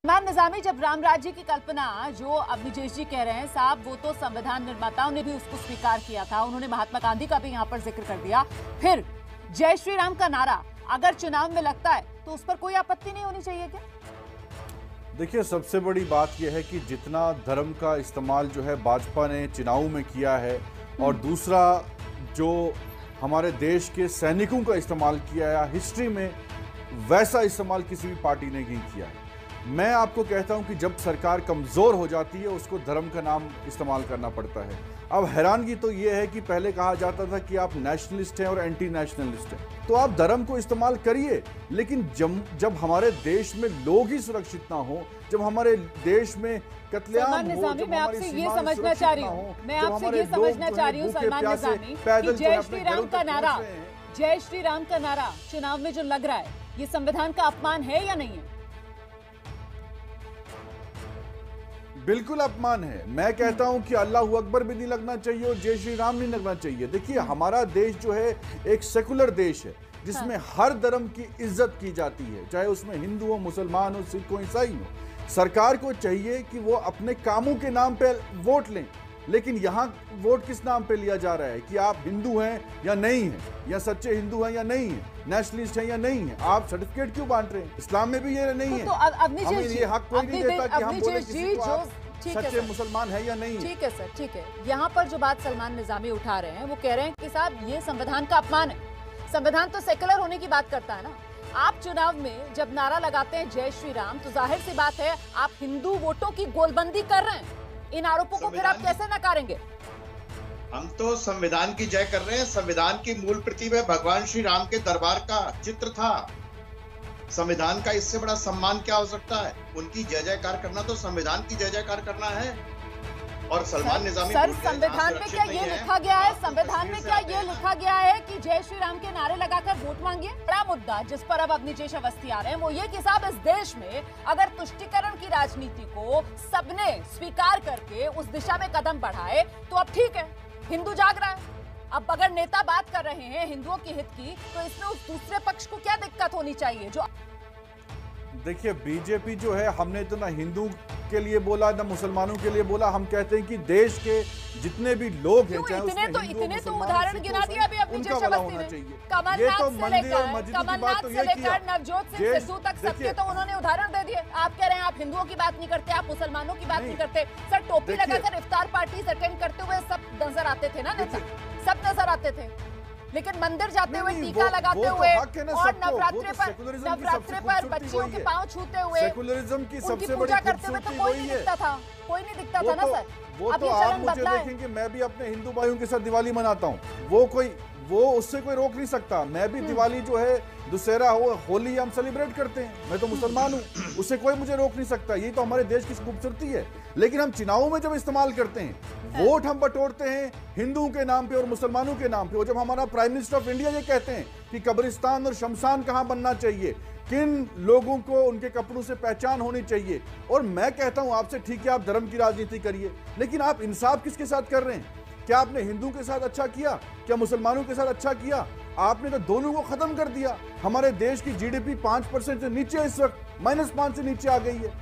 सलमान निजामी जब राम राज्य की कल्पना जो अवनीश जी कह रहे हैं साहब, वो तो संविधान निर्माताओं ने भी उसको स्वीकार किया था। उन्होंने महात्मा गांधी का भी यहाँ पर जिक्र कर दिया। फिर जय श्री राम का नारा अगर चुनाव में लगता है तो उस पर कोई आपत्ति नहीं होनी चाहिए क्या? देखिए, सबसे बड़ी बात यह है कि जितना धर्म का इस्तेमाल जो है भाजपा ने चुनाव में किया है और दूसरा जो हमारे देश के सैनिकों का इस्तेमाल किया है हिस्ट्री में, वैसा इस्तेमाल किसी भी पार्टी ने नहीं किया है। मैं आपको कहता हूं कि जब सरकार कमजोर हो जाती है उसको धर्म का नाम इस्तेमाल करना पड़ता है। अब हैरानगी तो यह है कि पहले कहा जाता था कि आप नेशनलिस्ट हैं और एंटी नेशनलिस्ट हैं, तो आप धर्म को इस्तेमाल करिए, लेकिन जब हमारे देश में लोग ही सुरक्षित ना हो, जब हमारे देश में कत्लेआम हो, मैं आपसे ये समझना चाह रही हूँ सलमान निजामी, कि जय श्री राम का नारा, जय श्री राम का नारा चुनाव में जो लग रहा है, ये संविधान का अपमान है या नहीं है? बिल्कुल अपमान है। मैं कहता हूं कि अल्लाह अकबर भी नहीं लगना चाहिए और जय श्री राम नहीं लगना चाहिए। देखिए, हमारा देश जो है एक सेकुलर देश है जिसमें हर धर्म की इज्जत की जाती है, चाहे उसमें हिंदू हो, मुसलमान हो, सिख हो, ईसाई हो। सरकार को चाहिए कि वो अपने कामों के नाम पे वोट लें, लेकिन यहाँ वोट किस नाम पे लिया जा रहा है कि आप हिंदू हैं या नहीं हैं, या सच्चे हिंदू हैं या नहीं हैं, नेशनलिस्ट हैं या नहीं हैं। आप सर्टिफिकेट क्यों बांट रहे हैं? इस्लाम में भी ये नहीं है। हमें ये हक कोई नहीं देता कि हम बोले किसी को आप सच्चे मुसलमान है या नहीं है। ठीक है सर, ठीक है। यहाँ पर जो बात सलमान निजामी उठा रहे हैं वो कह रहे हैं कि साहब ये संविधान का अपमान है। संविधान तो सेकुलर होने की बात करता है ना। आप चुनाव में जब नारा लगाते हैं जय श्री राम, तो जाहिर सी बात है आप हिंदू वोटों की गोलबंदी कर रहे हैं। इन आरोपों को फिर आप कैसे नकारेंगे? हम तो संविधान की जय कर रहे हैं। संविधान की मूल प्रति में भगवान श्री राम के दरबार का चित्र था। संविधान का इससे बड़ा सम्मान क्या हो सकता है? उनकी जय जयकार करना तो संविधान की जय जयकार करना है। और सलमान निजामी सर, संविधान में क्या ये लिखा गया है? संविधान में क्या ये लिखा गया है कि जय श्री राम के नारे लगाकर वोट मांगिए? बड़ा मुद्दा जिस पर अब अवनीश अवस्थी आ रहे हैं वो ये कि साहब, इस देश में अगर तुष्टीकरण की राजनीति को सबने स्वीकार करके उस दिशा में कदम बढ़ाए तो अब ठीक है, हिंदू जाग रहा है। अब अगर नेता बात कर रहे हैं हिंदुओं के हित की, तो इसमें उस दूसरे पक्ष को क्या दिक्कत होनी चाहिए? जो देखिए, बीजेपी जो है, हमने तो ना हिंदू के लिए बोला ना मुसलमानों के लिए बोला। हम कहते हैं कि देश के जितने भी लोग हैं, चाहे उसमें इतने तो उदाहरण गिना दिया अभी अवनीश अवस्थी ने। ये तो मंदिर और मस्जिद की बात तो ये किया। नवजोत सिंह सिद्धू तक सबके तो उन्होंने उदाहरण दे दिए। आप कह रहे हैं आप हिंदुओं की बात नहीं करते, आप मुसलमानों की बात नहीं करते। सर, टोपी लगाकर इफ्तार पार्टी अटेंड करते हुए सब नजर आते थे ना नेता, सब नजर आते थे, लेकिन मंदिर जाते हुए टीका लगाते हुए और नवरात्रे पर बच्चियों के पांव छूते हुए सेकुलरिज्म की सबसे बड़ी करते हुए तो कोई नहीं दिखता था, कोई नहीं दिखता था ना सर। वो तो आप मुझे देखेंगे, मैं भी अपने हिंदू भाइयों के साथ दिवाली मनाता हूँ। वो उससे कोई रोक नहीं सकता। मैं भी दिवाली जो है, दुशहरा हो, होली हम सेलिब्रेट करते हैं। मैं तो मुसलमान हूँ, उससे कोई मुझे रोक नहीं सकता। यही तो हमारे देश की खूबसूरती है। लेकिन हम चुनावों में जब इस्तेमाल करते हैं, वोट हम बटोरते हैं हिंदुओं के नाम पे और मुसलमानों के नाम पे। और जब हमारा प्राइम मिनिस्टर ऑफ इंडिया ये कहते हैं कि कब्रिस्तान और शमशान कहाँ बनना चाहिए, किन लोगों को उनके कपड़ों से पहचान होनी चाहिए, और मैं कहता हूं आपसे, ठीक है आप धर्म की राजनीति करिए, लेकिन आप इंसाफ किसके साथ कर रहे हैं? क्या आपने हिंदू के साथ अच्छा किया? क्या मुसलमानों के साथ अच्छा किया? आपने तो दोनों को खत्म कर दिया। हमारे देश की जीडीपी 5% से नीचे इस वक्त -5 से नीचे आ गई है।